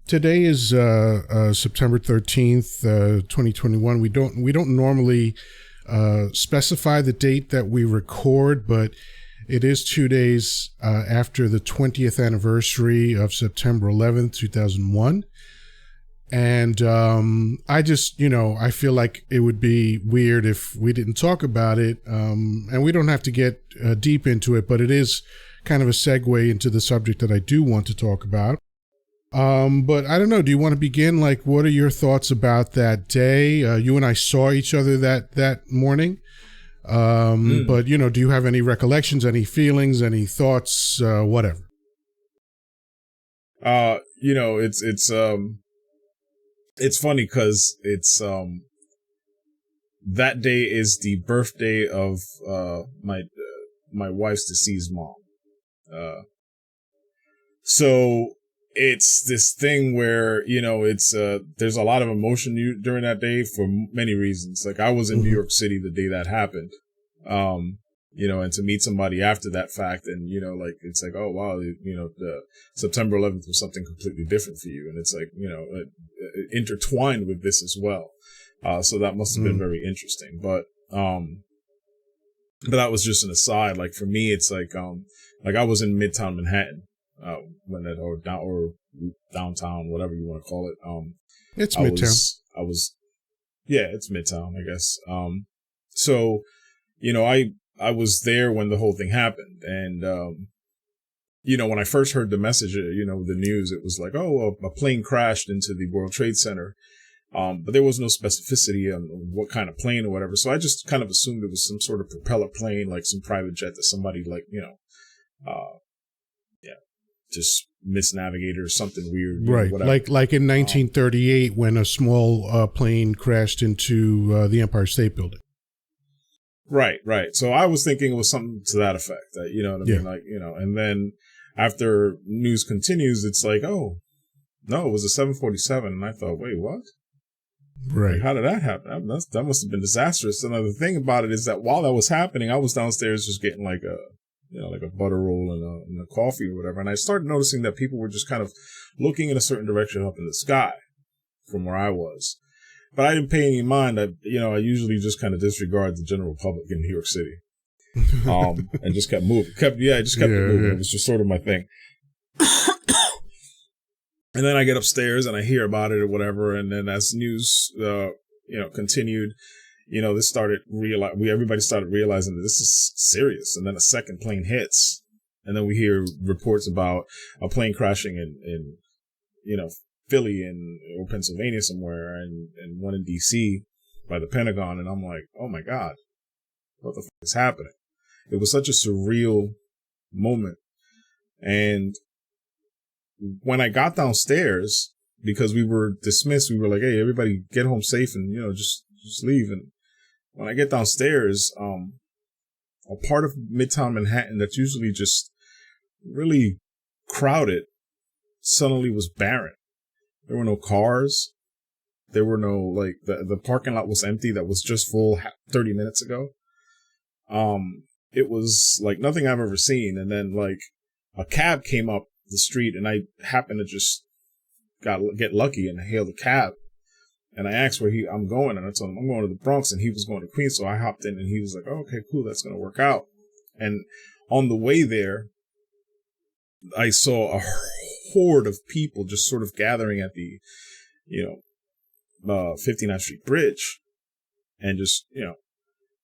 Today is September 13th, 2021. We don't normally specify the date that we record, but it is 2 days after the 20th anniversary of September 11th, 2001. And I just, I feel like it would be weird if we didn't talk about it. And we don't have to get deep into it, but it is kind of a segue into the subject that I do want to talk about. But I don't know. Do you want to begin? Like, what are your thoughts about that day? You and I saw each other that morning. But, do you have any recollections, any feelings, any thoughts, whatever? It's funny because it's that day is the birthday of my wife's deceased mom. So it's this thing where it's there's a lot of emotion during that day for many reasons. Like, I was in New York City the day that happened, and to meet somebody after that fact, and it's like, oh wow, the September 11th was something completely different for you, and it's like intertwined with this as well. So that must have been very interesting. But that was just an aside. Like, for me, it's like I was in Midtown Manhattan or downtown, whatever you want to call it. It's Midtown. It's Midtown, I guess. So I was there when the whole thing happened, and when I first heard the message, the news, it was like, oh, a plane crashed into the World Trade Center. But there was no specificity on what kind of plane or whatever. So I just kind of assumed it was some sort of propeller plane, like some private jet that somebody just misnavigated or something weird. Right. Whatever. Like in 1938 when a small plane crashed into the Empire State Building. Right. So I was thinking it was something to that effect. You know what I mean? Like, and then after news continues, it's like, oh, no, it was a 747. And I thought, wait, what? Right. Like, how did that happen? That must have been disastrous. And the thing about it is that while that was happening, I was downstairs just getting like a butter roll and a coffee or whatever. And I started noticing that people were just kind of looking in a certain direction up in the sky from where I was. But I didn't pay any mind. I usually just kind of disregard the general public in New York City. And just kept moving. It moving. Yeah. It was just sort of my thing. And then I get upstairs and I hear about it or whatever. And then as news, continued, everybody started realizing that this is serious. And then a second plane hits. And then we hear reports about a plane crashing in Philly or Pennsylvania somewhere, and one in DC by the Pentagon. And I'm like, oh my God, what the fuck is happening? It was such a surreal moment. And when I got downstairs, because we were dismissed, we were like, hey, everybody get home safe and, just leave. And when I get downstairs, a part of Midtown Manhattan that's usually just really crowded suddenly was barren. There were no cars. There were no, the parking lot was empty. That was just full 30 minutes ago. It was like nothing I've ever seen. And then a cab came up the street and I happened to just get lucky and hailed a cab. And I asked where I'm going, and I told him I'm going to the Bronx, and he was going to Queens. So I hopped in and he was like, oh, okay, cool. That's going to work out. And on the way there, I saw a horde of people just sort of gathering at the, 59th Street Bridge and just,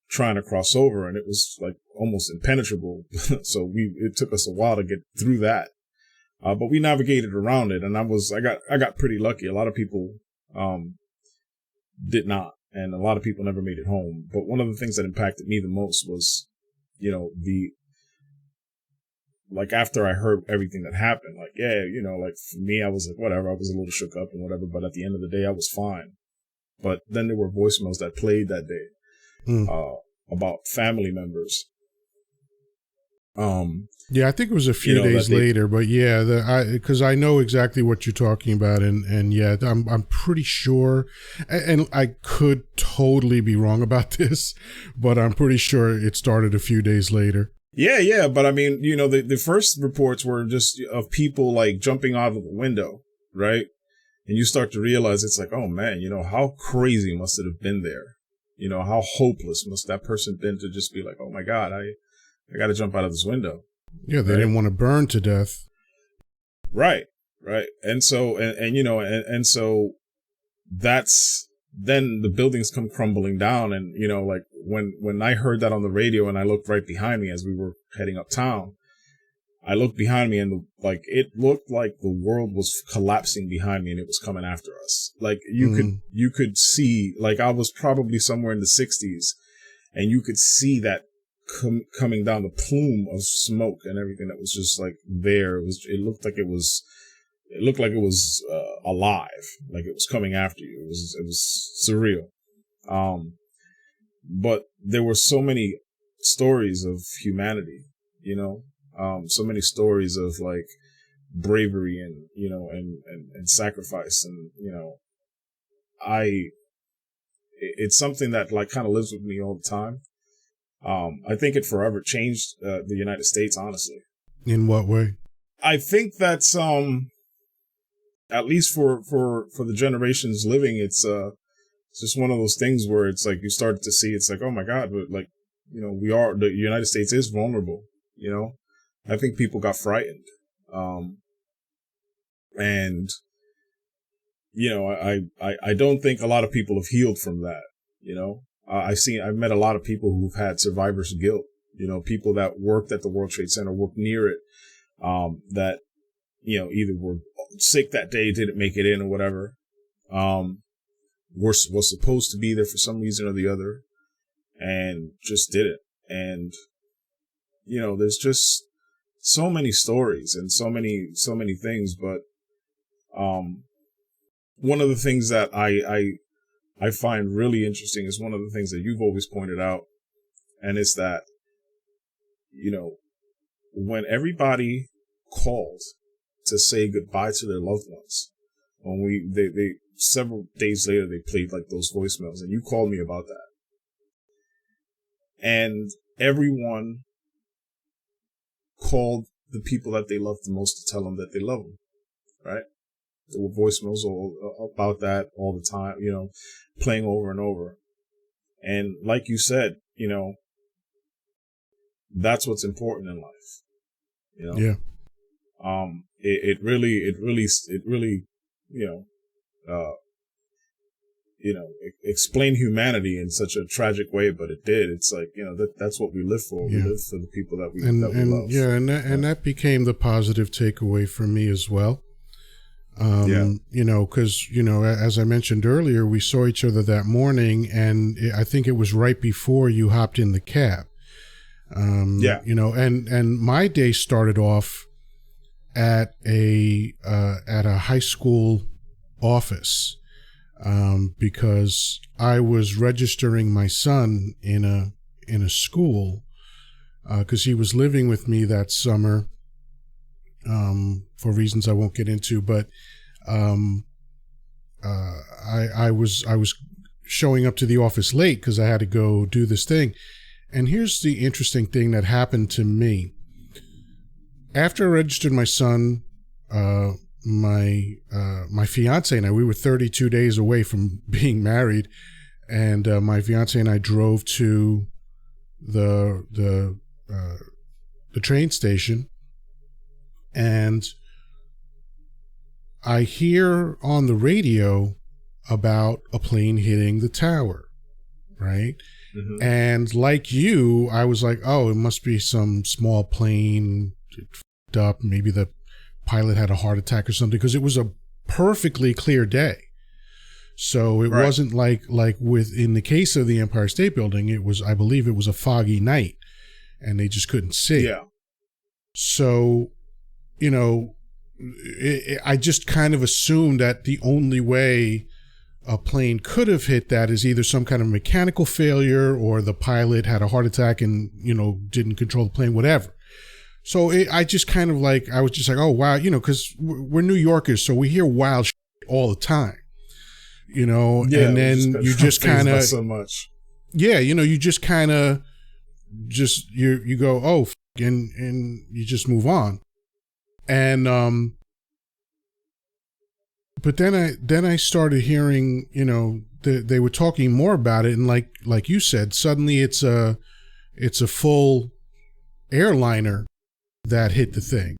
trying to cross over. And it was like almost impenetrable. So it took us a while to get through that. But we navigated around it, and I got pretty lucky. A lot of people, did not. And a lot of people never made it home. But one of the things that impacted me the most was, after I heard everything that happened, for me, I was like, whatever, I was a little shook up and whatever, but at the end of the day, I was fine. But then there were voicemails that played that day, about family members. Yeah, I think it was a few days later, but yeah, because I know exactly what you're talking about, and yeah, I'm pretty sure, and I could totally be wrong about this, but I'm pretty sure it started a few days later. Yeah, but I mean, the first reports were just of people like jumping out of the window, right? And you start to realize it's like, oh man, how crazy must it have been there? How hopeless must that person been to just be like, oh my God, I got to jump out of this window. Yeah, they didn't want to burn to death. Right. And so, and so that's, then the buildings come crumbling down. And, like when I heard that on the radio and I looked right behind me as we were heading uptown, I looked behind me and it looked like the world was collapsing behind me and it was coming after us. Like you could see, like I was probably somewhere in the 60s and you could see that coming down, the plume of smoke and everything that was just like there. It looked like it was alive, like it was coming after you. It was surreal. But there were so many stories of humanity, so many stories of like bravery and, and sacrifice. And, it's something that like kind of lives with me all the time. I think it forever changed the United States, honestly. In what way? I think that's at least for the generations living, it's just one of those things where it's like you start to see, it's like, oh my God, but like, the United States is vulnerable, I think people got frightened. And, I don't think a lot of people have healed from that, I've met a lot of people who've had survivor's guilt, people that worked at the World Trade Center, worked near it, that, either were sick that day, didn't make it in or whatever, was supposed to be there for some reason or the other and just didn't. And, there's just so many stories and so many things. But, one of the things that I find really interesting is one of the things that you've always pointed out. And it's that, when everybody called to say goodbye to their loved ones, when they several days later, they played like those voicemails and you called me about that. And everyone called the people that they loved the most to tell them that they love them, right? There were voicemails all about that all the time, playing over and over. And like you said, that's what's important in life, Yeah. It really, explain humanity in such a tragic way, but it did. It's like, that's what we live for. Yeah. We live for the people that we love. Yeah. And that became the positive takeaway for me as well. Cause, as I mentioned earlier, we saw each other that morning and I think it was right before you hopped in the cab. And my day started off at a high school office, because I was registering my son in a school, cause he was living with me that summer, for reasons I won't get into, but, I was showing up to the office late cause I had to go do this thing. And here's the interesting thing that happened to me. After I registered my son, my fiance and I, we were 32 days away from being married, and my fiance and I drove to the train station, and I hear on the radio about a plane hitting the tower, right? Mm-hmm. And like you, I was like, oh, it must be some small plane, it f***ed up. Maybe the pilot had a heart attack or something, because it was a perfectly clear day. So it wasn't like in the case of the Empire State Building, I believe it was a foggy night and they just couldn't see. Yeah. So, I just kind of assumed that the only way a plane could have hit that is either some kind of mechanical failure or the pilot had a heart attack and, didn't control the plane, whatever. So I just kind of I was just like, oh, wow, because we're New Yorkers, so we hear wild shit all the time, and then you just kind of, so much. Yeah. You just kind of you go, oh, and you just move on. And, But then I started hearing, they were talking more about it, and like you said, suddenly it's a full airliner that hit the thing.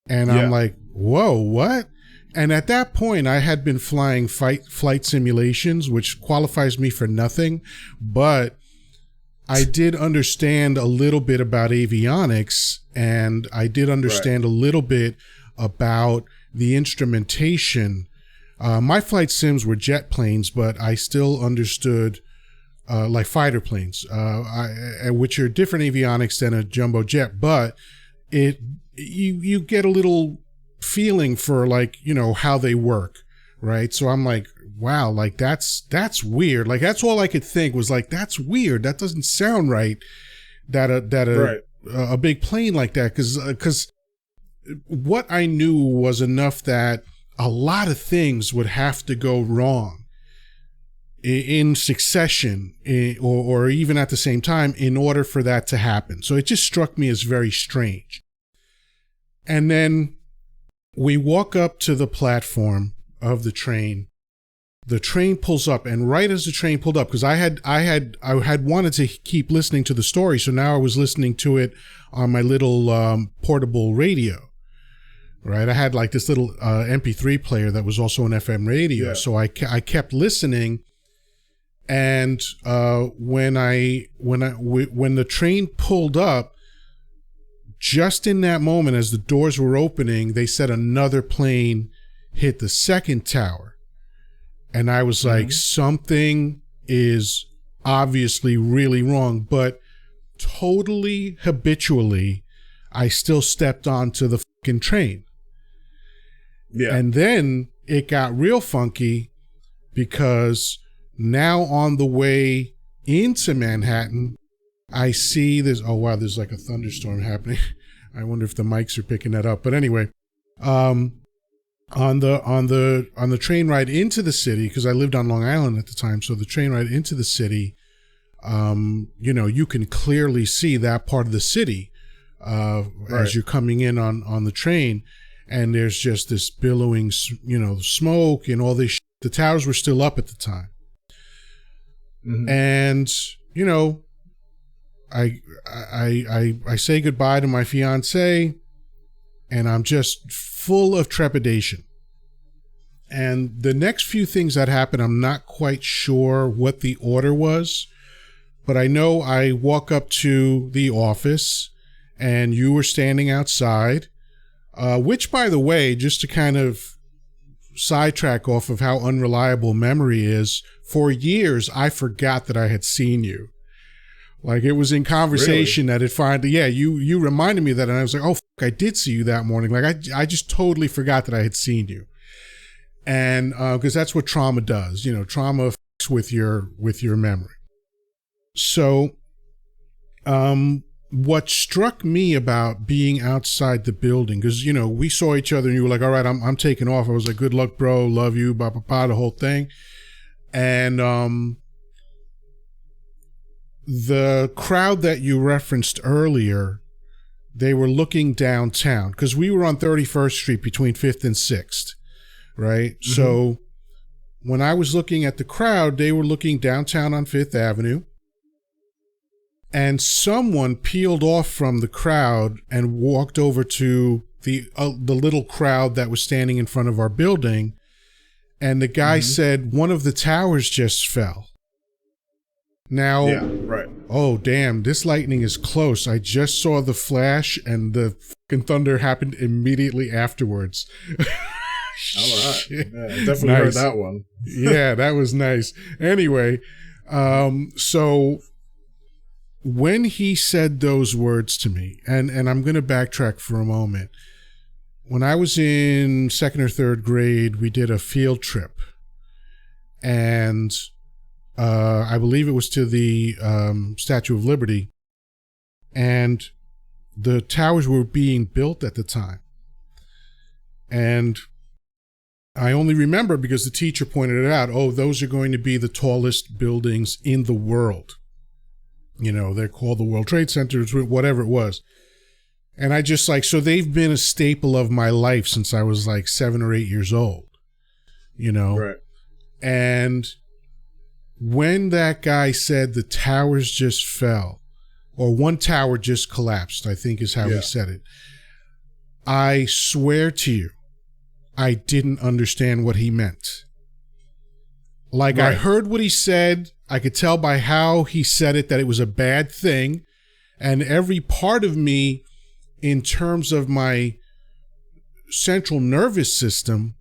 And I'm like, whoa, what? And at that point, I had been flying flight simulations, which qualifies me for nothing, but I did understand a little bit about avionics, and I did understand a little bit about the instrumentation. My flight sims were jet planes, but I still understood like fighter planes, which are different avionics than a jumbo jet, but you get a little feeling for how they work, right? So I'm like, wow, like that's weird. Like that's all I could think was like, that's weird. That doesn't sound right. That a big plane like that, because what I knew was enough that a lot of things would have to go wrong in succession, or even at the same time, in order for that to happen. So it just struck me as very strange. And then we walk up to the platform of the train. The train pulls up, and right as the train pulled up, because I had wanted to keep listening to the story, so now I was listening to it on my little portable radio. Right, I had like this little MP3 player that was also an FM radio, so I kept listening. And when the train pulled up, just in that moment, as the doors were opening, they said another plane hit the second tower. And I was like, something is obviously really wrong, but totally habitually, I still stepped onto the fucking train. Yeah. And then it got real funky, because now on the way into Manhattan, I see this. Oh wow, there's like a thunderstorm happening. I wonder if the mics are picking that up. But anyway, on the train ride into the city, because I lived on Long Island at the time, so the train ride into the city, you can clearly see that part of the city as you're coming in on the train, and there's just this billowing, smoke and all this shit. The towers were still up at the time. And I say goodbye to my fiance, and I'm just full of trepidation. And the next few things that happened, I'm not quite sure what the order was, but I know I walk up to the office and you were standing outside, which, by the way, just to kind of sidetrack off of how unreliable memory is, for years I forgot that I had seen you. Like, it was in conversation that it finally, you reminded me of that, and I was like, oh, I did see you that morning. Like, I just totally forgot that I had seen you. And because that's what trauma does, trauma fucks with your memory. So, what struck me about being outside the building, because, we saw each other and you were like, all right, I'm taking off. I was like, good luck, bro. Love you, the whole thing. And, the crowd that you referenced earlier, they were looking downtown, because we were on 31st Street between 5th and 6th, right? So when I was looking at the crowd, they were looking downtown on 5th Avenue, and someone peeled off from the crowd and walked over to the little crowd that was standing in front of our building, and the guy said, one of the towers just fell. Now, oh, damn, this lightning is close. I just saw the flash, and the fucking thunder happened immediately afterwards. All right. Yeah, I definitely heard that one. Yeah, that was nice. Anyway, so when he said those words to me, and I'm going to backtrack for a moment. When I was in 2nd or 3rd grade, we did a field trip, and I believe it was to the Statue of Liberty, and the towers were being built at the time. And I only remember because the teacher pointed it out. Oh, those are going to be the tallest buildings in the world. They're called the World Trade Centers, whatever it was. And I just so they've been a staple of my life since I was like 7 or 8 years old. you know? Right. And when that guy said the towers just fell, or one tower just collapsed, I think is how he said it, I swear to you, I didn't understand what he meant. Like, I heard what he said. I could tell by how he said it that it was a bad thing. And every part of me, in terms of my central nervous system,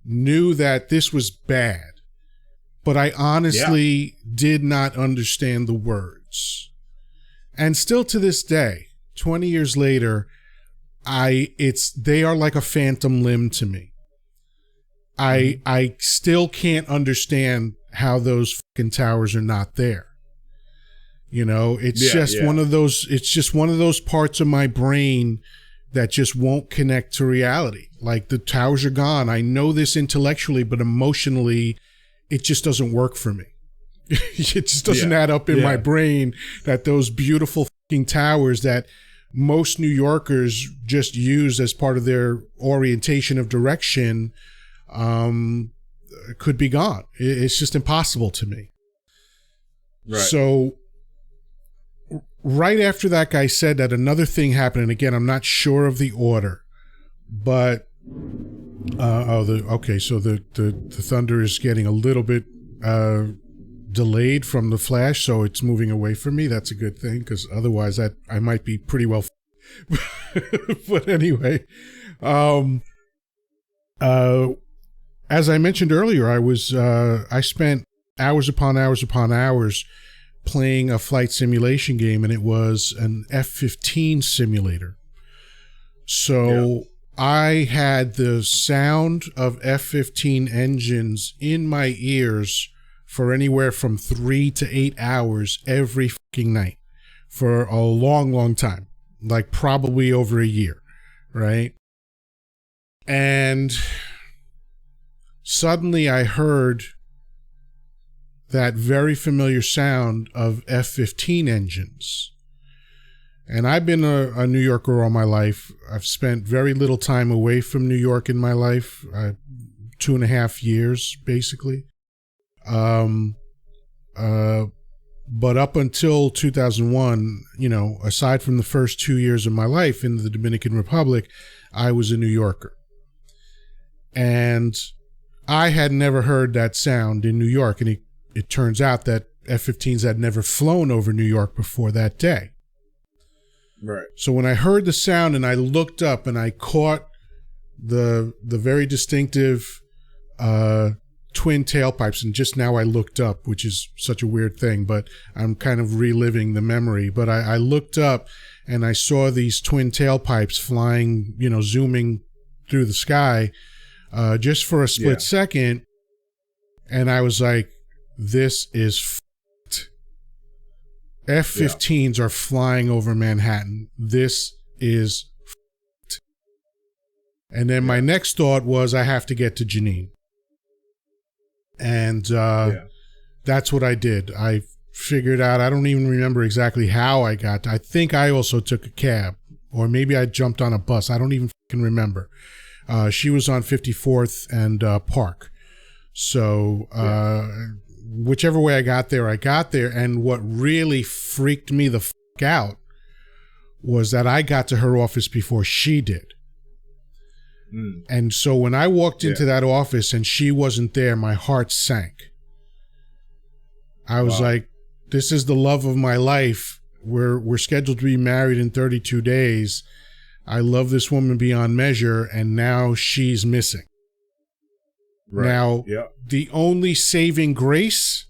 knew that this was bad. But I honestly did not understand the words. And still to this day, 20 years later, they are like a phantom limb to me. I still can't understand how those fucking towers are not there. You know, it's just one of those parts of my brain that just won't connect to reality. Like, the towers are gone. I know this intellectually, but emotionally, it just doesn't work for me. It just doesn't add up in my brain that those beautiful fucking towers that most New Yorkers just use as part of their orientation of direction could be gone. It's just impossible to me. Right. So right after that guy said that, another thing happened, and again, I'm not sure of the order, but so the thunder is getting a little bit delayed from the flash, so it's moving away from me. That's a good thing, because otherwise I might be pretty well but anyway, as I mentioned earlier, I spent hours upon hours playing a flight simulation game, and it was an F-15 simulator. So I had the sound of F-15 engines in my ears for anywhere from 3 to 8 hours every fucking night for a long, long time, like probably over a year, right? And suddenly I heard that very familiar sound of F-15 engines. And I've been a New Yorker all my life. I've spent very little time away from New York in my life, 2.5 years, basically. But up until 2001, you know, aside from the first 2 years of my life in the Dominican Republic, I was a New Yorker. And I had never heard that sound in New York, and it turns out that F-15s had never flown over New York before that day. Right. So when I heard the sound and I looked up and I caught the very distinctive twin tailpipes, and just now I looked up, which is such a weird thing, but I'm kind of reliving the memory. But I looked up and I saw these twin tailpipes flying, you know, zooming through the sky just for a split second. And I was like, this is f***ed. F-15s are flying over Manhattan. This is f***ed. And then my next thought was, I have to get to Janine. And that's what I did. I figured out, I don't even remember exactly how I got to, I think I also took a cab, or maybe I jumped on a bus. I don't even fucking remember. She was on 54th and Park. So whichever way I got there. And what really freaked me the fuck out was that I got to her office before she did. And so when I walked into that office and she wasn't there, my heart sank. I was like, this is the love of my life. We're scheduled to be married in 32 days. I love this woman beyond measure, and now she's missing. Right. Now, the only saving grace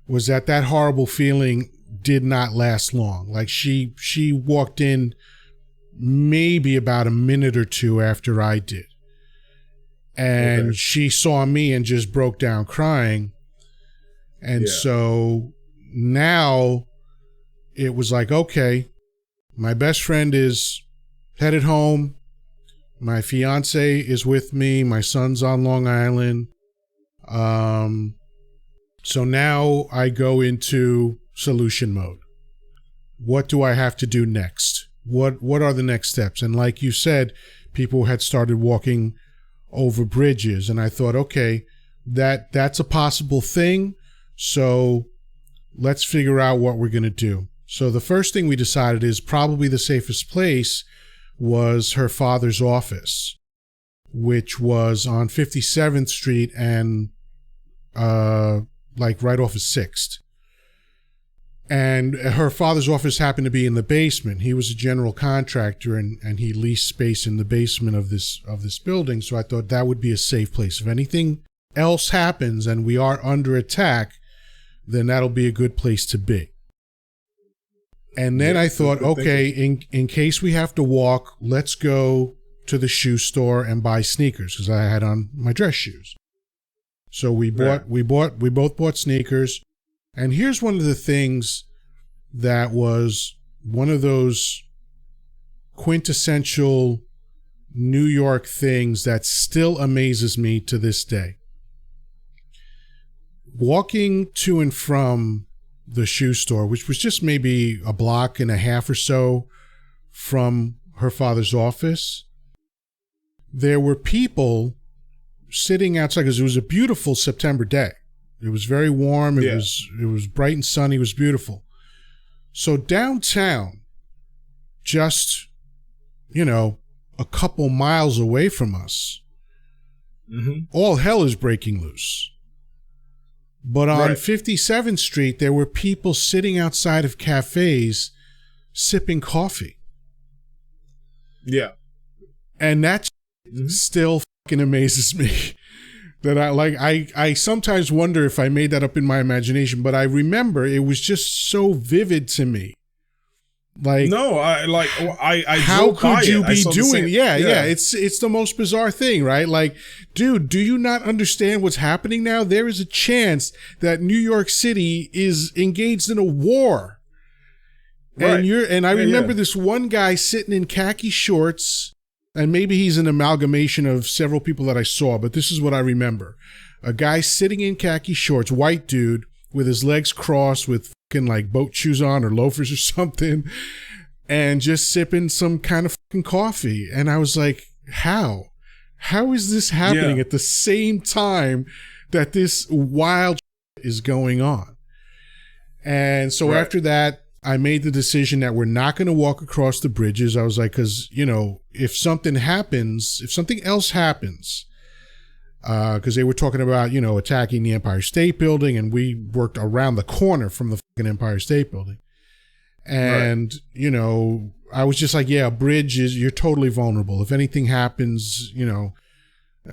was that horrible feeling did not last long. Like, she walked in maybe about a minute or two after I did. And she saw me and just broke down crying. And so now it was like, okay, my best friend is headed home. My fiance is with me. My son's on Long Island. So now I go into solution mode. What do I have to do next? What are the next steps? And like you said, people had started walking over bridges. And I thought, okay, that's a possible thing. So let's figure out what we're going to do. So the first thing we decided is probably the safest place was her father's office, which was on 57th Street and like right off of 6th. And her father's office happened to be in the basement. He was a general contractor and he leased space in the basement of this building. So I thought that would be a safe place. If anything else happens and we are under attack, then that'll be a good place to be. And then I thought, okay, in case we have to walk, let's go to the shoe store and buy sneakers because I had on my dress shoes. So we both bought sneakers. And here's one of the things that was one of those quintessential New York things that still amazes me to this day. Walking to and from the shoe store, which was just maybe a block and a half or so from her father's office, there were people sitting outside because it was a beautiful September day. It was very warm. It was bright and sunny. It was beautiful. So downtown, just, a couple miles away from us, all hell is breaking loose. But on 57th Street, there were people sitting outside of cafes sipping coffee. Yeah. And that still fucking amazes me. That I sometimes wonder if I made that up in my imagination, but I remember it was just so vivid to me. Like, no, I how could you be doing? Yeah. It's the most bizarre thing, right? Like, dude, do you not understand what's happening now? There is a chance that New York City is engaged in a war. Right. And I remember this one guy sitting in khaki shorts. And maybe he's an amalgamation of several people that I saw, but this is what I remember. A guy sitting in khaki shorts, white dude, with his legs crossed with fucking like boat shoes on or loafers or something, and just sipping some kind of fucking coffee. And I was like, how? How is this happening at the same time that this wild is going on? And so after that, I made the decision that we're not going to walk across the bridges. I was like, because, if something else happens, because they were talking about, attacking the Empire State Building, and we worked around the corner from the fucking Empire State Building. And, I was just like, a bridge you're totally vulnerable. If anything happens,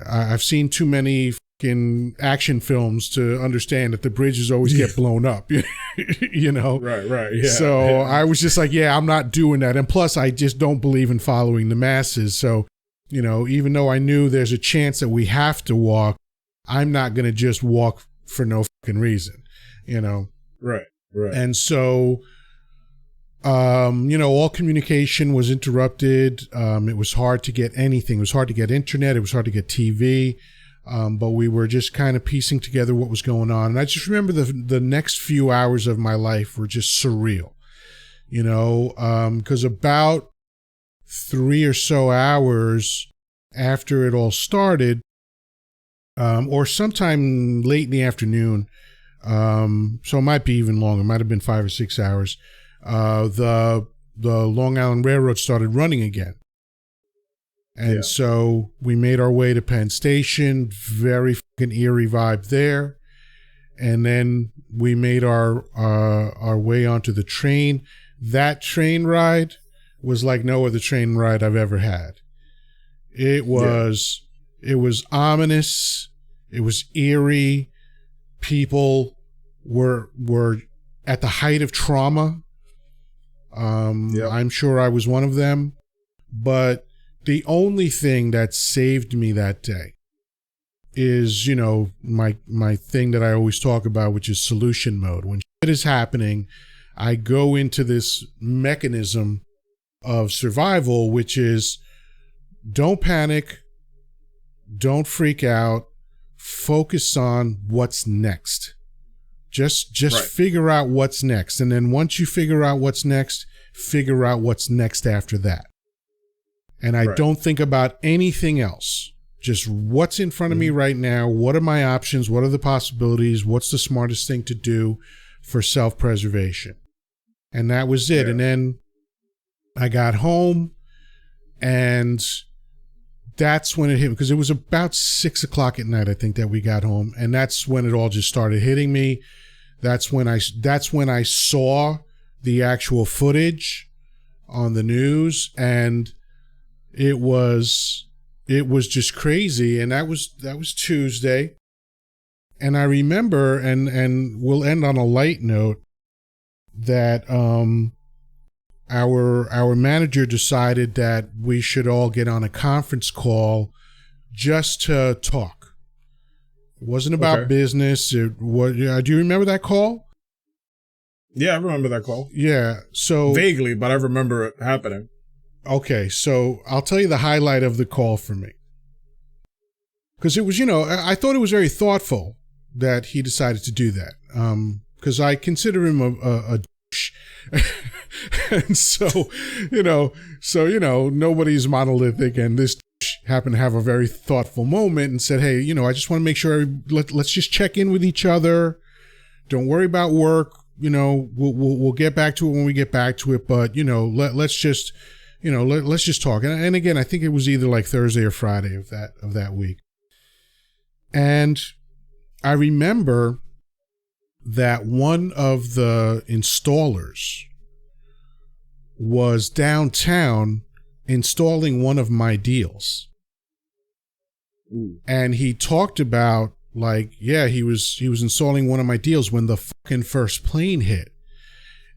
I've seen too many fucking action films to understand that the bridges always get blown up, Right. Yeah. So I was just like, I'm not doing that. And plus, I just don't believe in following the masses. So, even though I knew there's a chance that we have to walk, I'm not going to just walk for no fucking reason, Right. And so, all communication was interrupted. It was hard to get anything. It was hard to get internet. It was hard to get TV. But we were just kind of piecing together what was going on. And I just remember the next few hours of my life were just surreal, because about 3 or so hours after it all started, or sometime late in the afternoon, so it might be even longer, it might have been 5 or 6 hours, the Long Island Railroad started running again. And so we made our way to Penn Station, very fucking eerie vibe there. And then we made our way onto the train. That train ride was like no other train ride I've ever had. It was ominous. It was eerie. People were at the height of trauma. I'm sure I was one of them, but the only thing that saved me that day is, my thing that I always talk about, which is solution mode. When shit is happening, I go into this mechanism of survival, which is don't panic, don't freak out, focus on what's next. Just figure out what's next. And then once you figure out what's next, figure out what's next after that. And I don't think about anything else. Just what's in front of me right now? What are my options? What are the possibilities? What's the smartest thing to do for self-preservation? And that was it. Yeah. And then I got home, and that's when it hit me, because it was about 6 o'clock at night, I think, that we got home. And that's when it all just started hitting me. That's when I saw the actual footage on the news, and it was just crazy. And that was Tuesday. And I remember, and we'll end on a light note, that our manager decided that we should all get on a conference call just to talk. It wasn't about business. It was. Do you remember that call? Yeah, I remember that call. Yeah. So vaguely, but I remember it happening. Okay, so I'll tell you the highlight of the call for me, because it was, I thought it was very thoughtful that he decided to do that. Because I consider him a douche. And so, nobody's monolithic, and this happened to have a very thoughtful moment and said, hey, I just want to make sure let's just check in with each other. Don't worry about work. We'll get back to it when we get back to it. But, let's just, let's just talk. And again, I think it was either like Thursday or Friday of that week. And I remember that one of the installers was downtown installing one of my deals. Ooh. And he talked about, he was installing one of my deals when the fucking first plane hit.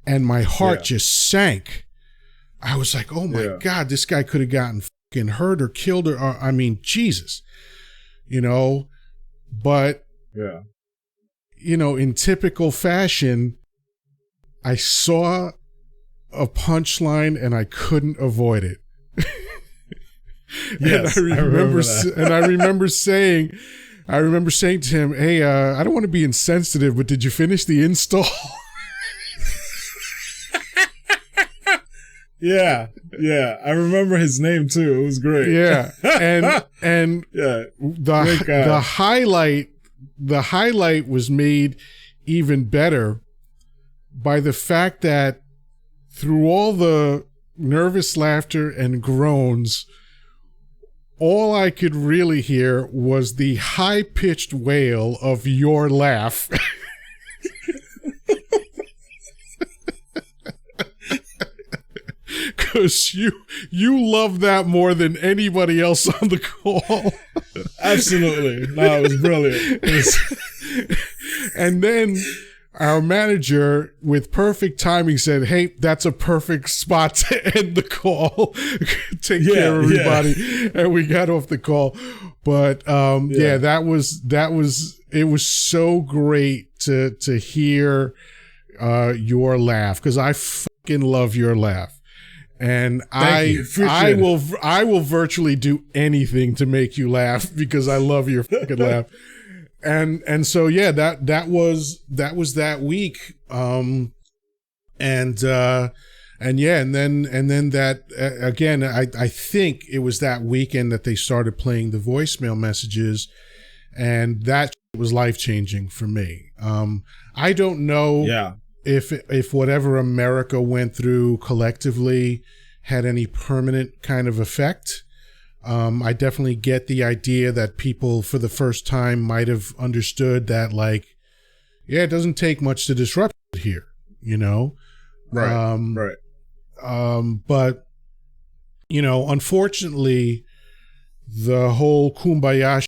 And my heart just sank. I was like, oh my God, this guy could have gotten fucking hurt or killed or Jesus. But in typical fashion, I saw a punchline and I couldn't avoid it. Yes, and I remember saying to him, hey, I don't want to be insensitive, but did you finish the install? Yeah. I remember his name too. It was great. Yeah. And the highlight was made even better by the fact that through all the nervous laughter and groans, all I could really hear was the high-pitched wail of your laugh. Because you love that more than anybody else on the call. Absolutely. No, it was brilliant. And then our manager, with perfect timing, said, hey, that's a perfect spot to end the call. Take care of everybody. Yeah. And we got off the call. But that was it was so great to hear your laugh, because I fucking love your laugh. And I will virtually do anything to make you laugh, because I love your fucking laugh. And so that was that week. And then that again, I think it was that weekend that they started playing the voicemail messages, and that was life-changing for me. I don't know if whatever America went through collectively had any permanent kind of effect. I definitely get the idea that people for the first time might have understood that, it doesn't take much to disrupt it here, Right. But, unfortunately, the whole kumbaya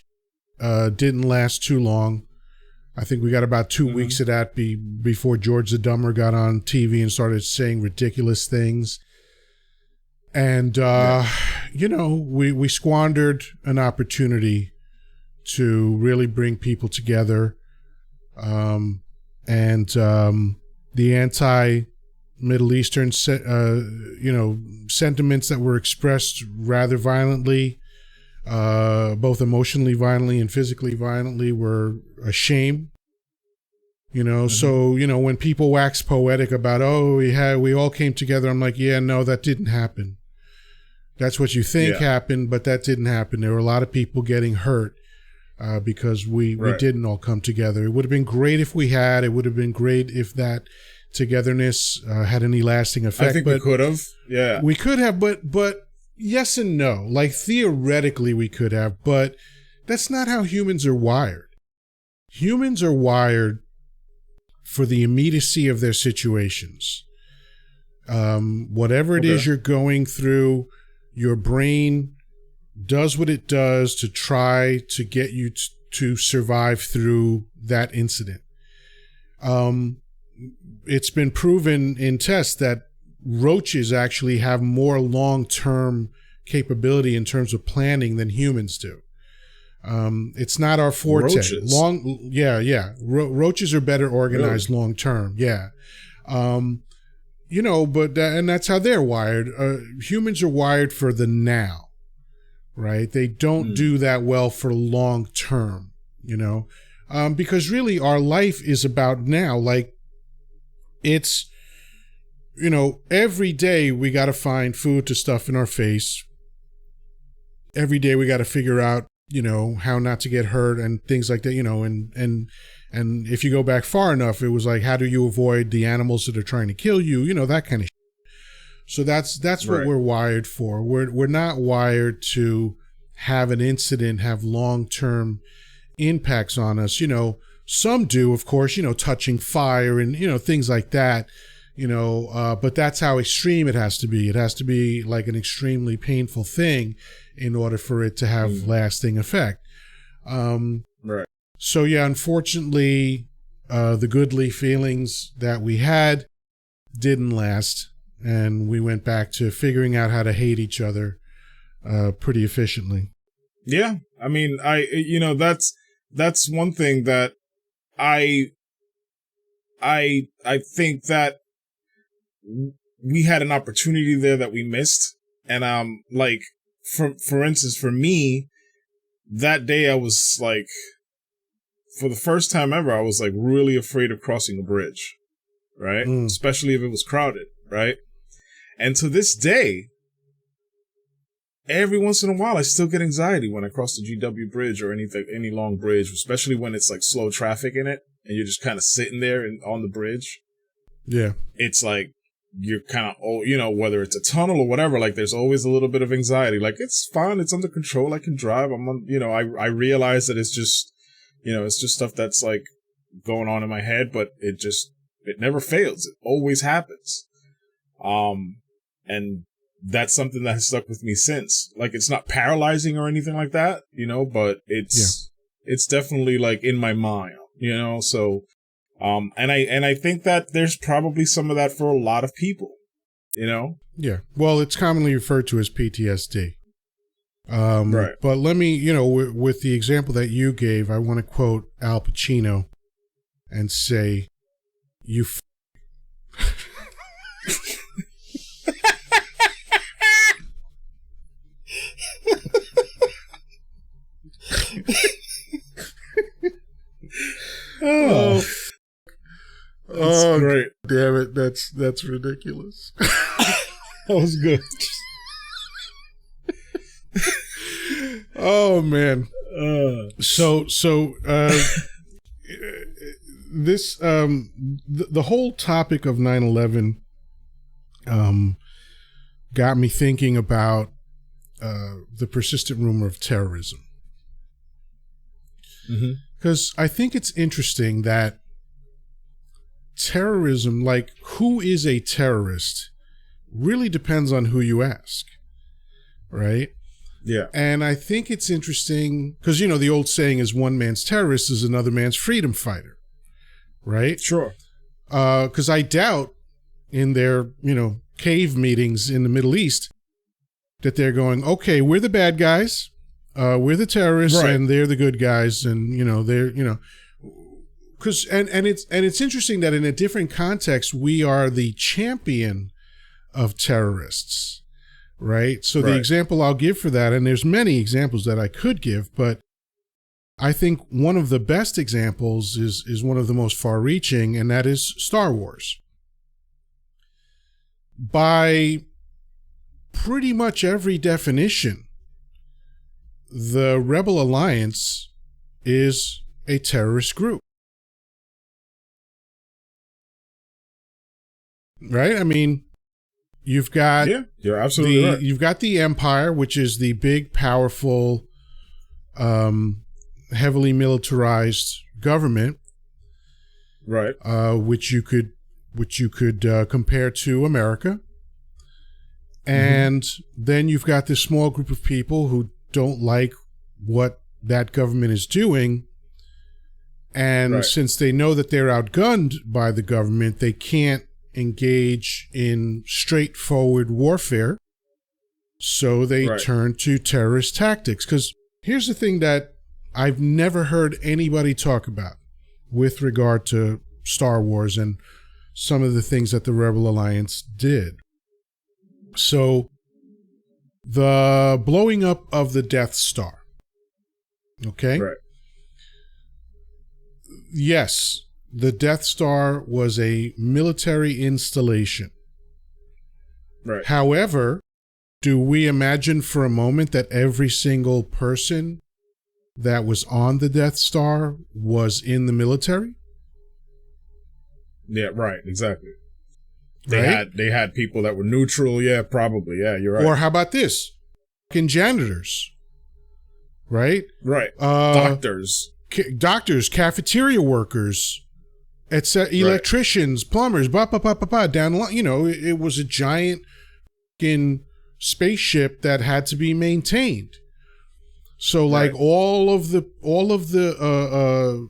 didn't last too long. I think we got about 2 weeks of that before George the Dumber got on TV and started saying ridiculous things. And, we squandered an opportunity to really bring people together. And the anti-Middle Eastern, sentiments that were expressed rather violently, both emotionally violently and physically violently, were a shame. So, when people wax poetic about, we all came together, I'm like, no, that didn't happen. That's what you think happened, but that didn't happen. There were a lot of people getting hurt because we didn't all come together. It would have been great if we had. It would have been great if that togetherness had any lasting effect. I think we could have. Yeah. We could have, but yes and no. Like, theoretically we could have, but that's not how humans are wired. Humans are wired for the immediacy of their situations. Whatever it is you're going through, your brain does what it does to try to get you to survive through that incident. It's been proven in tests that roaches actually have more long-term capability in terms of planning than humans do. It's not our forte. Roaches. Roaches are better organized long-term. Yeah. But and that's how they're wired. Humans are wired for the now, right? They don't do that well for long-term, because really our life is about now. Like, it's, every day we got to find food to stuff in our face. Every day we got to figure out, how not to get hurt and things like that, and if you go back far enough, it was like, how do you avoid the animals that are trying to kill you? That kind of shit. So that's what we're wired for. We're not wired to have an incident have long-term impacts on us. Some do, of course, touching fire and, things like that, but that's how extreme it has to be. It has to be like an extremely painful thing in order for it to have lasting effect. So, unfortunately, the goodly feelings that we had didn't last, and we went back to figuring out how to hate each other pretty efficiently. Yeah. I mean, that's one thing that I think that we had an opportunity there that we missed. And like, for instance, for me, that day I was like, for the first time ever, I was like really afraid of crossing a bridge, right? Especially if it was crowded, right? And to this day, every once in a while, I still get anxiety when I cross the GW bridge or any long bridge, especially when it's like slow traffic in it and you're just kind of sitting there on the bridge. Yeah. It's like, you're kind of, whether it's a tunnel or whatever, like there's always a little bit of anxiety. Like, it's fine. It's under control. I can drive. I'm on, I realize that it's just, it's just stuff that's like going on in my head, but it never fails. It always happens. And that's something that has stuck with me since. Like, it's not paralyzing or anything like that, but it's definitely like in my mind, so, and I think that there's probably some of that for a lot of people, Yeah. Well, it's commonly referred to as PTSD. Right. But let me, with the example that you gave, I want to quote Al Pacino and say, you Oh, great. Damn it. That's ridiculous. That was good. Oh man. This the whole topic of 9/11 got me thinking about the persistent rumor of terrorism. Because I think it's interesting that terrorism, like, who is a terrorist, really depends on who you ask, right? Yeah. And I think it's interesting because, the old saying is one man's terrorist is another man's freedom fighter, right? Sure. Because I doubt in their, cave meetings in the Middle East that they're going, okay, we're the bad guys, we're the terrorists, right, and they're the good guys, and, they're, because and it's interesting that in a different context we are the champion of terrorists, right? So the example I'll give for that, and there's many examples that I could give, but I think one of the best examples is one of the most far-reaching, and that is Star Wars. By pretty much every definition, the Rebel Alliance is a terrorist group. Right? I mean, you've got you're absolutely right. You've got the Empire, which is the big, powerful, heavily militarized government, right? Which you could compare to America. And then you've got this small group of people who don't like what that government is doing. And since they know that they're outgunned by the government, they can't engage in straightforward warfare. So they turn to terrorist tactics. Because here's the thing that I've never heard anybody talk about with regard to Star Wars and some of the things that the Rebel Alliance did. So the blowing up of the Death Star. Okay? Right. Yes, the Death Star was a military installation. Right. However, do we imagine for a moment that every single person that was on the Death Star was in the military? Yeah, right, exactly. They had people that were neutral, yeah, probably. Yeah, you're right. Or how about this? Fucking janitors. Right? Right. Doctors. Doctors, cafeteria workers, electricians, plumbers, down the line. You know, it was a giant fucking spaceship that had to be maintained. So like all of the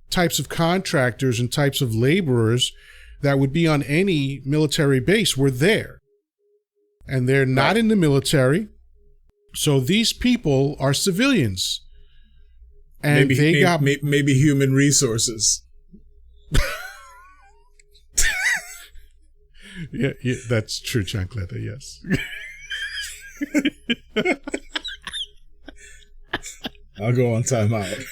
types of contractors and types of laborers that would be on any military base were there. And they're not in the military. So these people are civilians. And maybe human resources. yeah, that's true, Chancleta, yes. I'll go on timeout.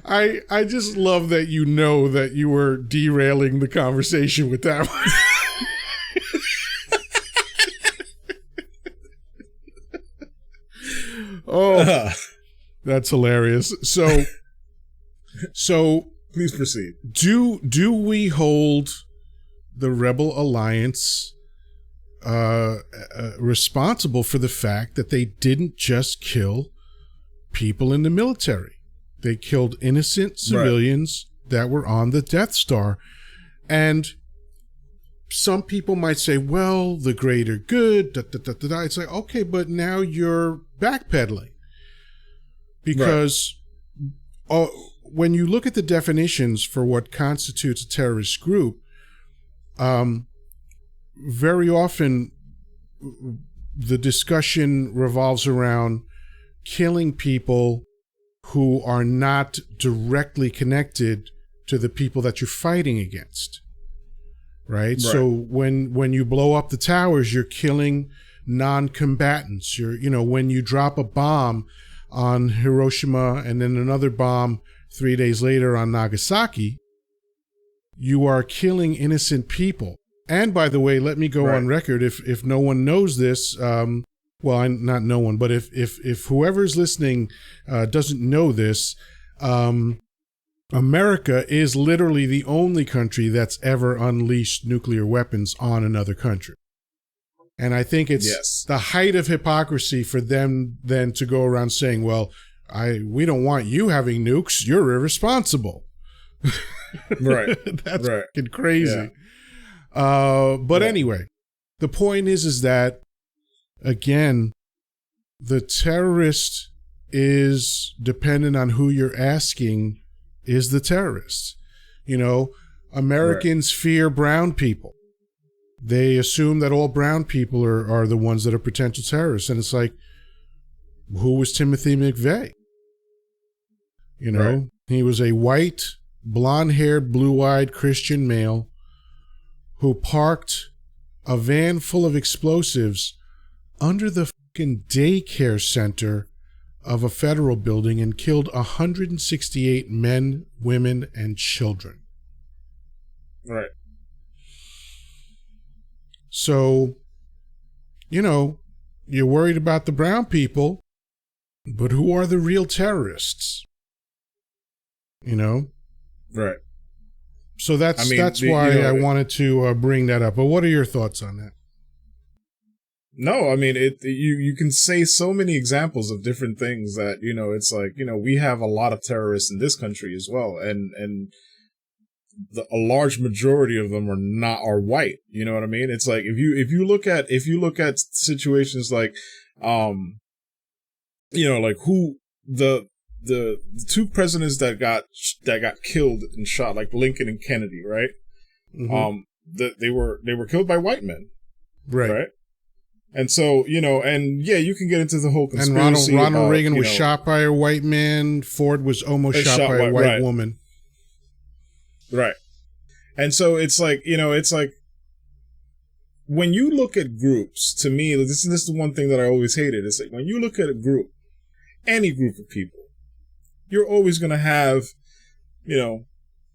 I just love that you know that you were derailing the conversation with that one. Oh, that's hilarious. So please proceed. Do we hold the Rebel Alliance responsible for the fact that they didn't just kill people in the military? They killed innocent civilians that were on the Death Star. And some people might say, well, the greater good, It's like, okay, but now you're backpedaling. Because when you look at the definitions for what constitutes a terrorist group, very often the discussion revolves around killing people who are not directly connected to the people that you're fighting against. Right? So when you blow up the towers, you're killing non-combatants. When you drop a bomb on Hiroshima and then another bomb 3 days later on Nagasaki, you are killing innocent people. And by the way, let me go on record, if no one knows this, well, not no one, but if whoever's listening doesn't know this, America is literally the only country that's ever unleashed nuclear weapons on another country. And I think it's the height of hypocrisy for them then to go around saying, well, we don't want you having nukes. You're irresponsible. Right. That's fucking crazy. Yeah. But anyway, the point is that, again, the terrorist is dependent on who you're asking is the terrorist. Americans fear brown people. They assume that all brown people are the ones that are potential terrorists. And it's like, who was Timothy McVeigh? He was a white, blonde-haired, blue-eyed Christian male who parked a van full of explosives under the fucking daycare center of a federal building and killed 168 men, women, and children. Right. So, you're worried about the brown people, but who are the real terrorists? Right. So that's why I wanted to bring that up. But what are your thoughts on that? No, I mean, you can say so many examples of different things that, it's like, we have a lot of terrorists in this country as well. And a large majority of them are white. You know what I mean? It's like, if you look at situations like, like who the two presidents that got killed and shot, like Lincoln and Kennedy, right? Mm-hmm. They were killed by white men. Right. And so, and yeah, you can get into the whole conspiracy. And Ronald Reagan was shot by a white man. Ford was almost shot by a white woman. Right. And so it's like, when you look at groups, to me, this is the one thing that I always hated. It's like, when you look at a group, any group of people, you're always going to have,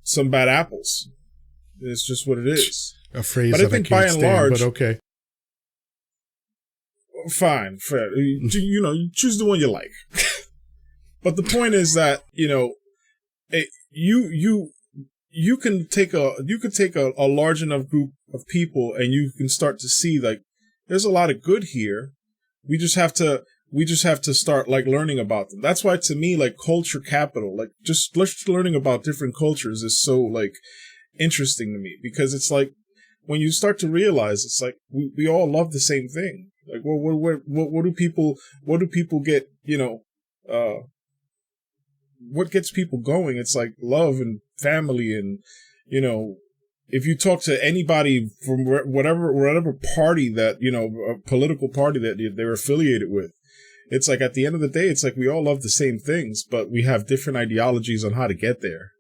some bad apples. It's just what it is. A phrase that I can't stand, but okay. Fine, fair. You choose the one you like. But the point is that, you can take a large enough group of people and you can start to see, like, there's a lot of good here. We just have to start, like, learning about them. That's why, to me, like, culture capital, like, just learning about different cultures is so, like, interesting to me, because it's like, when you start to realize, it's like, we all love the same thing. Like, what do people get, what gets people going? It's like love and family. And, if you talk to anybody from whatever party that, a political party that they're affiliated with, it's like, at the end of the day, it's like, we all love the same things, but we have different ideologies on how to get there.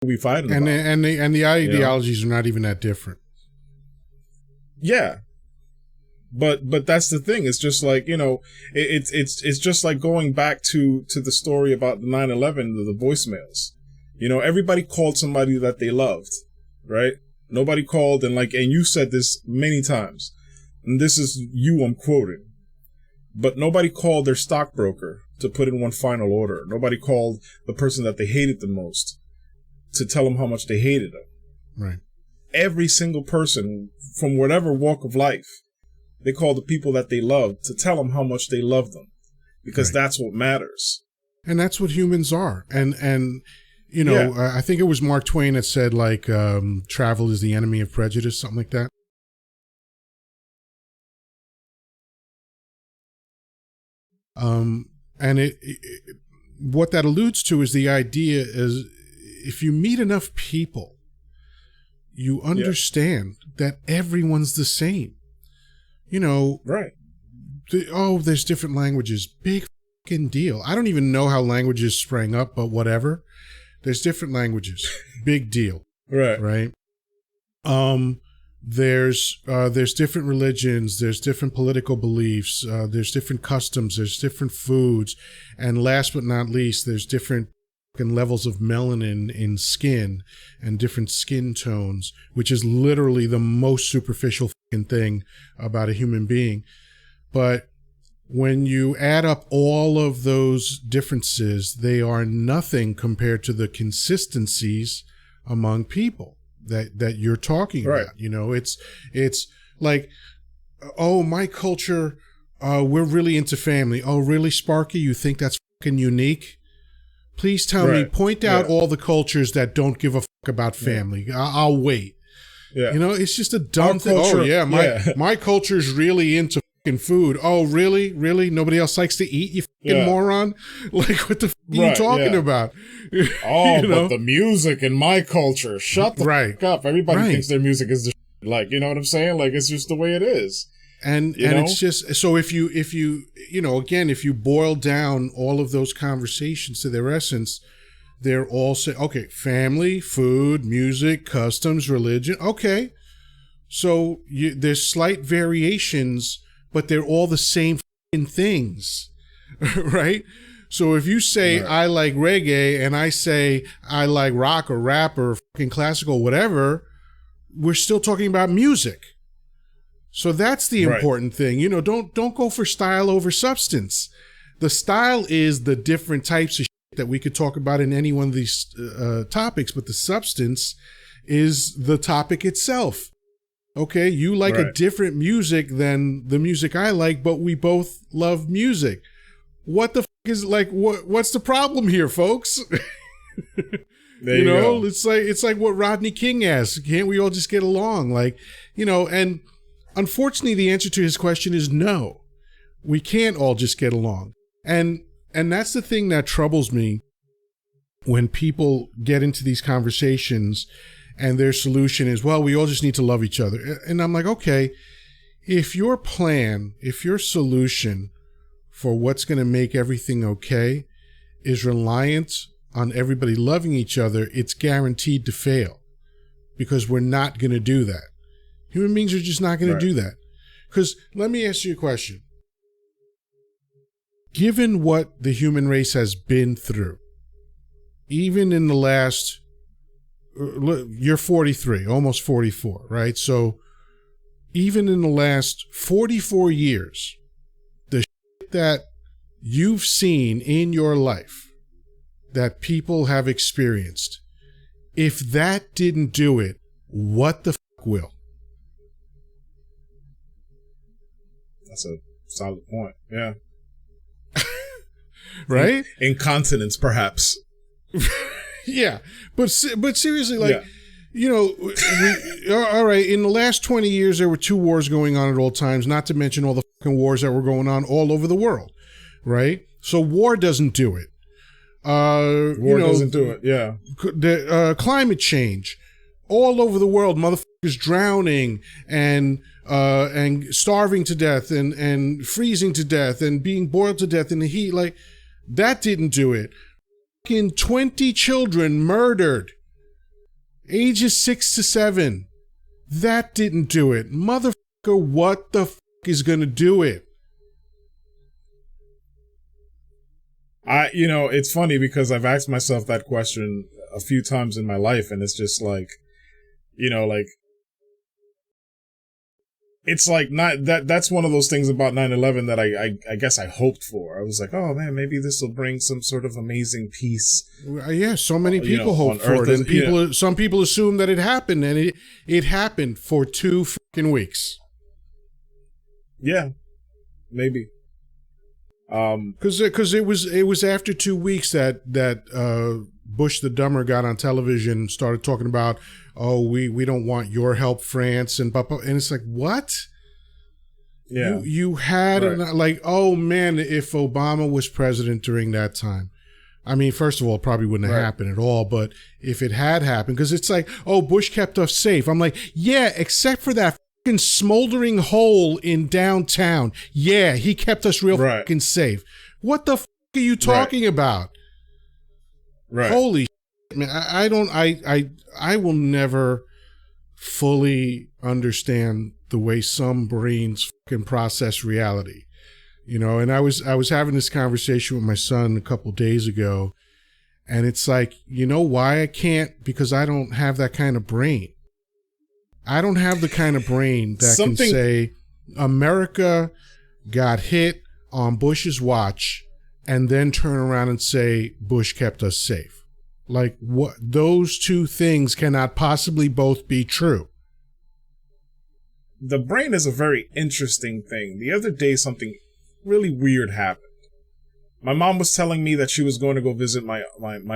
We fighting about. And the ideologies are not even that different. Yeah. But that's the thing. It's just like, it's just like going back to the story about the 9/11, the voicemails. Everybody called somebody that they loved, right? Nobody called, and you said this many times, and this is you I'm quoting, but nobody called their stockbroker to put in one final order. Nobody called the person that they hated the most to tell them how much they hated them. Right. Every single person from whatever walk of life, they call the people that they loved to tell them how much they love them, because that's what matters. And that's what humans are. And I think it was Mark Twain that said, like, travel is the enemy of prejudice, something like that. And what that alludes to is the idea is, if you meet enough people, you understand that everyone's the same. Right. There's different languages. Big fucking deal. I don't even know how languages sprang up, but whatever. There's different languages. Big deal. Right. Right. There's different religions. There's different political beliefs. There's different customs. There's different foods. And last but not least, there's different levels of melanin in skin and different skin tones, which is literally the most superficial thing about a human being. But when you add up all of those differences, they are nothing compared to the consistencies among people that you're talking about. It's like, oh, my culture, we're really into family. Oh, really, Sparky? You think that's fucking unique? Please tell me, point out all the cultures that don't give a fuck about family. I'll wait. Yeah. It's just a dumb thing. Culture, my culture's really into fucking food. Oh, really? Really? Nobody else likes to eat, you fucking moron? Like, what the fuck are you talking about? But the music in my culture, shut the fuck up. Everybody thinks their music is the shit. Like, you know what I'm saying? Like, it's just the way it is. And it's just, so if you again, if you boil down all of those conversations to their essence, they're all say, okay, family, food, music, customs, religion. Okay. So there's slight variations, but they're all the same things, right? So if you say Right. I like reggae and I say I like rock or rap or fucking classical, whatever, we're still talking about music. So that's the Right. important thing. You know, don't go for style over substance. The style is the different types of shit that we could talk about in any one of these topics, but the substance is the topic itself. Okay, you like a Right. different music than the music I like, but we both love music. What the f- is like? What's the problem here, folks? There you you know, go. it's like what Rodney King asked. Can't we all just get along? Like, you know, and unfortunately, the answer to his question is no. We can't all just get along, and that's the thing that troubles me when people get into these conversations and their solution is, well, we all just need to love each other. And I'm like, okay, if your plan, if your solution for what's going to make everything okay is reliant on everybody loving each other, it's guaranteed to fail because we're not going to do that. Human beings are just not going to do that. Because let me ask you a question. Given what the human race has been through, even in the last, you're 43, almost 44, right? So even in the last 44 years, the shit that you've seen in your life that people have experienced, if that didn't do it, what the fuck will? That's a solid point. Yeah. Right? Incontinence, perhaps. Yeah, but seriously, like, you know, all right, in the last 20 years, there were 2 wars going on at all times, not to mention all the fucking wars that were going on all over the world, right? So war doesn't do it. War doesn't do it, yeah. The climate change, all over the world, motherfuckers drowning and starving to death and freezing to death and being boiled to death in the heat, like, that didn't do it. 20 children murdered, ages 6 to 7. That didn't do it. Motherfucker, what the fuck is gonna do it? You know, it's funny because I've asked myself that question a few times in my life, and it's just like, you know, like, it's like not that's one of those things about 9/11 that I guess I hoped for. I was like, oh man, maybe this will bring some sort of amazing peace. Yeah, so many people hope for Earth, it, and some people assume that it happened, and it happened for 2 freaking weeks. Yeah, maybe. Because it was after 2 weeks that Bush the Dumber got on television and started talking about, oh, we don't want your help, France, and it's like, what? Yeah, you had like, oh man, if Obama was president during that time, I mean, first of all, it probably wouldn't have happened at all. But if it had happened, because it's like, oh, Bush kept us safe. I'm like, yeah, except for that fucking smoldering hole in downtown. Yeah, he kept us real fucking safe. What the fuck are you talking about? Right. Holy shit, man. I will never fully understand the way some brains fucking process reality. You know, and I was having this conversation with my son a couple days ago, and it's like, you know why I can't? Because I don't have that kind of brain. I don't have the kind of brain that can say America got hit on Bush's watch and then turn around and say Bush kept us safe. Like, what? Those two things cannot possibly both be true. The brain is a very interesting thing. The other day, something really weird happened. My mom was telling me that she was going to go visit my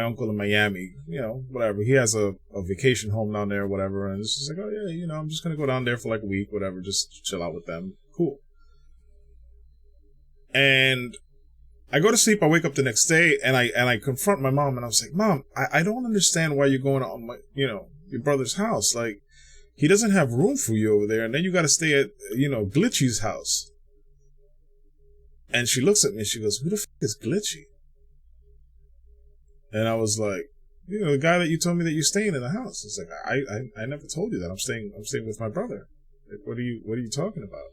uncle in Miami. You know, whatever. He has a vacation home down there, whatever. And she's like, oh yeah, you know, I'm just going to go down there for like a week, whatever, just chill out with them. Cool. And I go to sleep. I wake up the next day, and I confront my mom, and I was like, Mom, I don't understand why you're going to your brother's house. Like, he doesn't have room for you over there, and then you got to stay at Glitchy's house. And she looks at me and she goes, who the fuck is Glitchy? And I was like, the guy that you told me that you're staying in the house. It's like, I never told you that. I'm staying with my brother. Like, what are you talking about?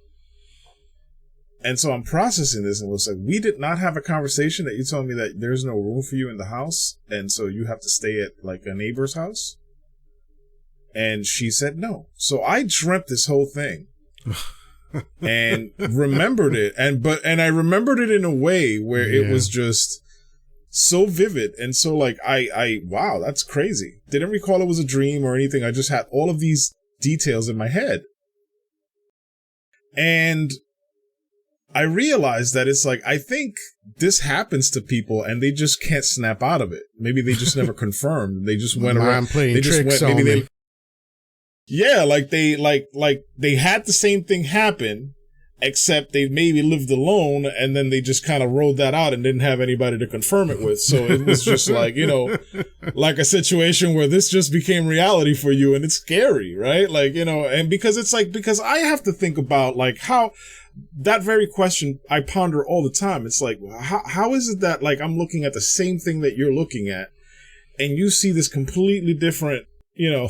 And so I'm processing this and was like, we did not have a conversation that you told me that there's no room for you in the house. And so you have to stay at like a neighbor's house. And she said no. So I dreamt this whole thing and remembered it. And I remembered it in a way where it was just so vivid. And so like, wow, that's crazy. Didn't recall it was a dream or anything. I just had all of these details in my head. And I realized that it's like, I think this happens to people and they just can't snap out of it. Maybe they just never confirmed. They just went around playing tricks on me. Yeah, like they had the same thing happen, except they maybe lived alone and then they just kind of rode that out and didn't have anybody to confirm it with. So it was just like, you know, like a situation where this just became reality for you and it's scary, right? Like, you know, and because I have to think about like how that very question I ponder all the time. It's like, how is it that like I'm looking at the same thing that you're looking at and you see this completely different, you know,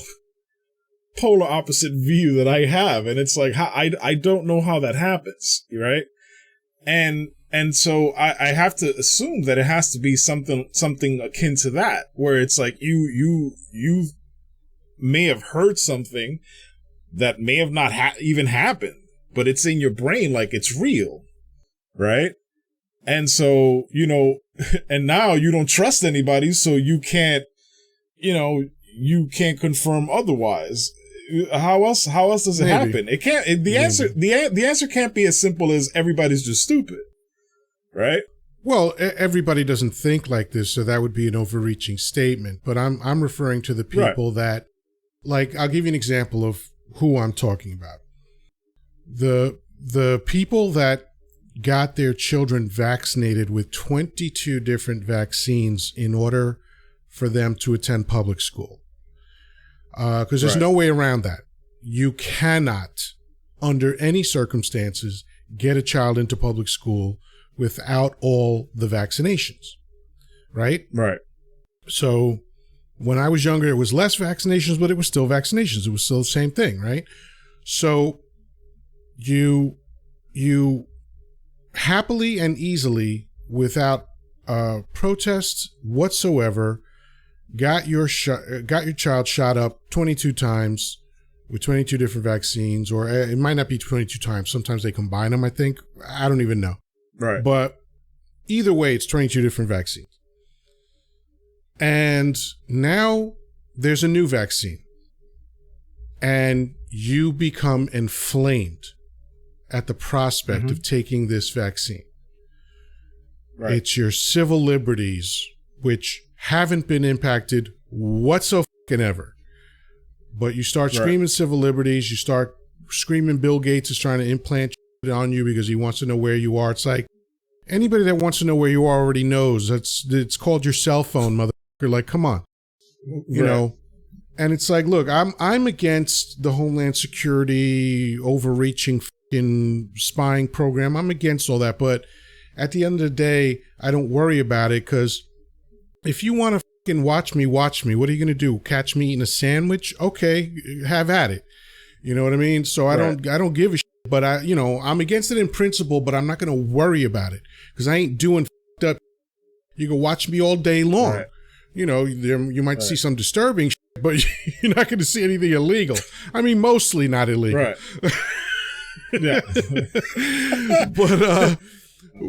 polar opposite view that I have? And it's like, I don't know how that happens, right? And so I have to assume that it has to be something akin to that, where it's like you may have heard something that may have not even happened, but it's in your brain like it's real, right? And so, you know, and now you don't trust anybody, so you can't confirm otherwise. How else does it happen? It can't. The answer can't be as simple as everybody's just stupid, right? Well, everybody doesn't think like this, so that would be an overreaching statement. But I'm referring to the people that, like, I'll give you an example of who I'm talking about. The people that got their children vaccinated with 22 different vaccines in order for them to attend public school. Because there's no way around that. You cannot, under any circumstances, get a child into public school without all the vaccinations, right? Right. So when I was younger, it was less vaccinations, but it was still vaccinations. It was still the same thing, right? So you happily and easily, without protest whatsoever, got your child shot up 22 times with 22 different vaccines, or it might not be 22 times. Sometimes they combine them, I think. I don't even know. Right. But either way, it's 22 different vaccines. And now there's a new vaccine. And you become inflamed at the prospect of taking this vaccine. Right. It's your civil liberties, which haven't been impacted whatsoever. But you start screaming civil liberties, you start screaming Bill Gates is trying to implant shit on you because he wants to know where you are. It's like, anybody that wants to know where you are already knows. It's called your cell phone, motherfucker. Like, come on. You know? And it's like, look, I'm against the Homeland Security overreaching fucking spying program. I'm against all that. But at the end of the day, I don't worry about it, because if you want to fucking watch me. What are you going to do? Catch me eating a sandwich? Okay, have at it. You know what I mean? So I don't give a shit, but I'm against it in principle, but I'm not going to worry about it because I ain't doing fucked up. You can watch me all day long. Right. You know, you might see some disturbing shit, but you're not going to see anything illegal. I mean, mostly not illegal. Right. Yeah.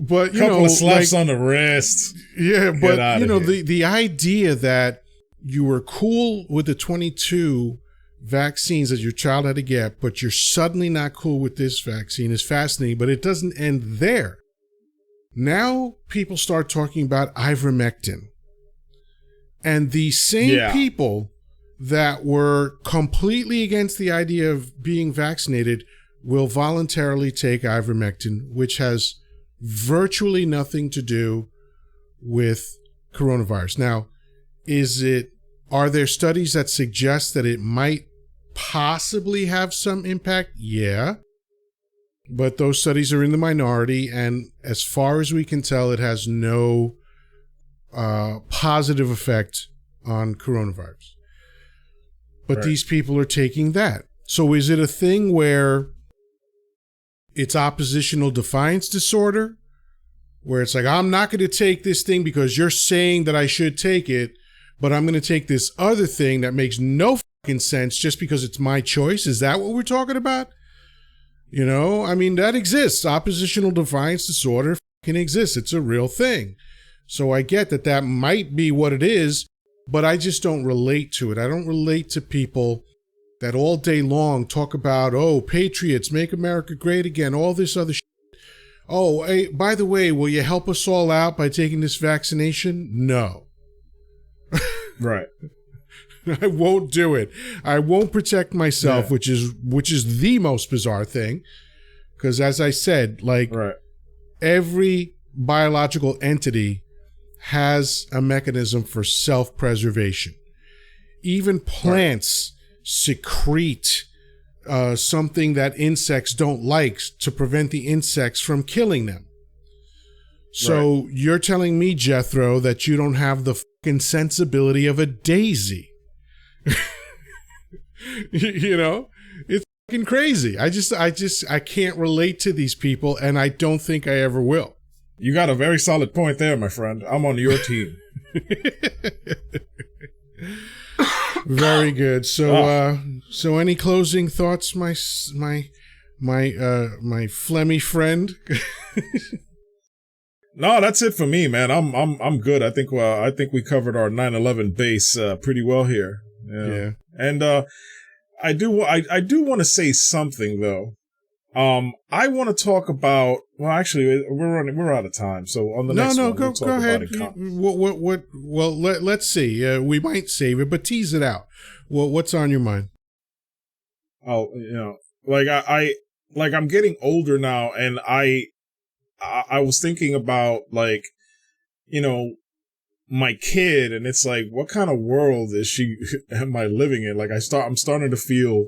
But you couple know, of slaps like, on the wrist. Yeah, but you know, the idea that you were cool with the 22 vaccines that your child had to get, but you're suddenly not cool with this vaccine is fascinating, but it doesn't end there. Now people start talking about ivermectin. And the same people that were completely against the idea of being vaccinated will voluntarily take ivermectin, which has virtually nothing to do with coronavirus. Now, are there studies that suggest that it might possibly have some impact? Yeah. But those studies are in the minority, and as far as we can tell, it has no positive effect on coronavirus. But these people are taking that. So is it a thing where it's oppositional defiance disorder, where it's like, I'm not going to take this thing because you're saying that I should take it, but I'm going to take this other thing that makes no fucking sense just because it's my choice. Is that what we're talking about? You know, I mean, that exists. Oppositional defiance disorder fucking exists. It's a real thing. So I get that that might be what it is, but I just don't relate to it. I don't relate to people that all day long talk about, oh, patriots, make America great again, all this other shit. Oh, hey, by the way, will you help us all out by taking this vaccination? No. Right. I won't do it. I won't protect myself, which is the most bizarre thing. Because as I said, like every biological entity has a mechanism for self-preservation. Even plants secrete something that insects don't like to prevent the insects from killing them. So you're telling me, Jethro, that you don't have the fucking sensibility of a daisy. You know, it's fucking crazy. I can't relate to these people, and I don't think I ever will. You got a very solid point there, my friend. I'm on your team. Very good. So, so any closing thoughts, my phlegmy friend? No, that's it for me, man. I'm good. I think we covered our 9/11 base pretty well here. Yeah. And I do want to say something though. I want to talk about. Well, actually, we're out of time. So on the next one, go ahead. What? Well, let's see. We might save it, but tease it out. Well, what's on your mind? Oh, you know, like I'm getting older now, and I was thinking about, like, you know, my kid, and it's like, what kind of world am I living in? Like, I'm starting to feel,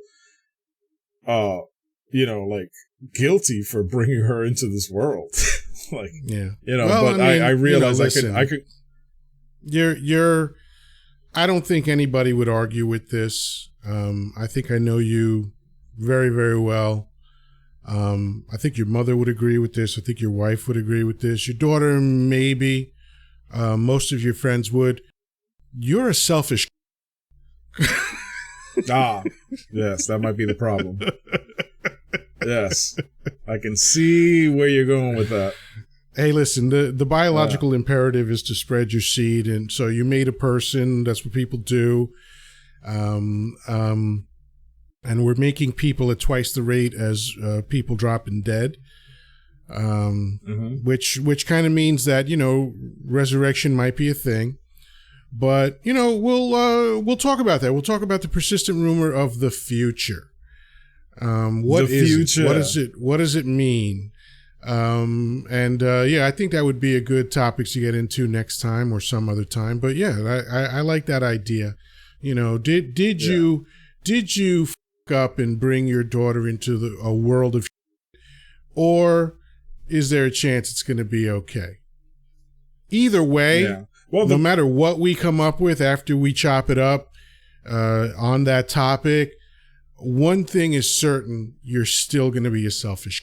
you know, like guilty for bringing her into this world. Like, you know, well, but I mean, I realize, you know, I could. I don't think anybody would argue with this. I think I know you very, very well. I think your mother would agree with this. I think your wife would agree with this. Your daughter, maybe. Most of your friends would. You're a selfish. Yes, that might be the problem. Yes, I can see where you're going with that. Hey, listen, the biological imperative is to spread your seed, and so you made a person. That's what people do. And we're making people at twice the rate as people dropping dead. Which kind of means that, you know, resurrection might be a thing. But, you know, we'll talk about that. We'll talk about the persistent rumor of the future. What is it? What does it mean? I think that would be a good topic to get into next time or some other time. But yeah, I like that idea. You know, did you fuck up and bring your daughter into a world of shit, or is there a chance it's going to be okay? Either way, no matter what we come up with after we chop it up on that topic, one thing is certain: you're still going to be a selfish.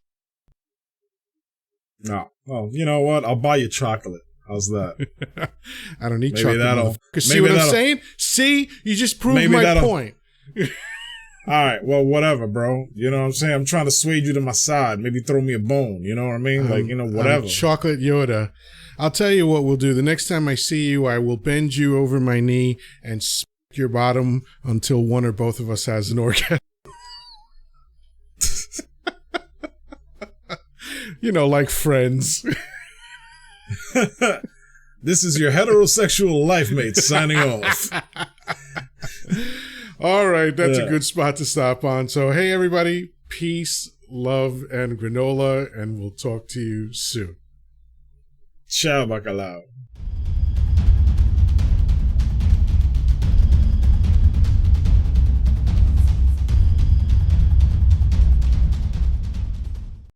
No. Well, you know what? I'll buy you chocolate. How's that? I don't need chocolate. See what I'm saying? See? You just proved my point. All right. Well, whatever, bro. You know what I'm saying? I'm trying to sway you to my side. Maybe throw me a bone. You know what I mean? Like, you know, whatever. Chocolate Yoddah. I'll tell you what we'll do. The next time I see you, I will bend you over my knee and smack your bottom until one or both of us has an orgasm. You know, like Friends. This is your heterosexual life mate signing off. All right, that's a good spot to stop on. So, hey, everybody, peace, love, and granola, and we'll talk to you soon. Ciao, bacalao.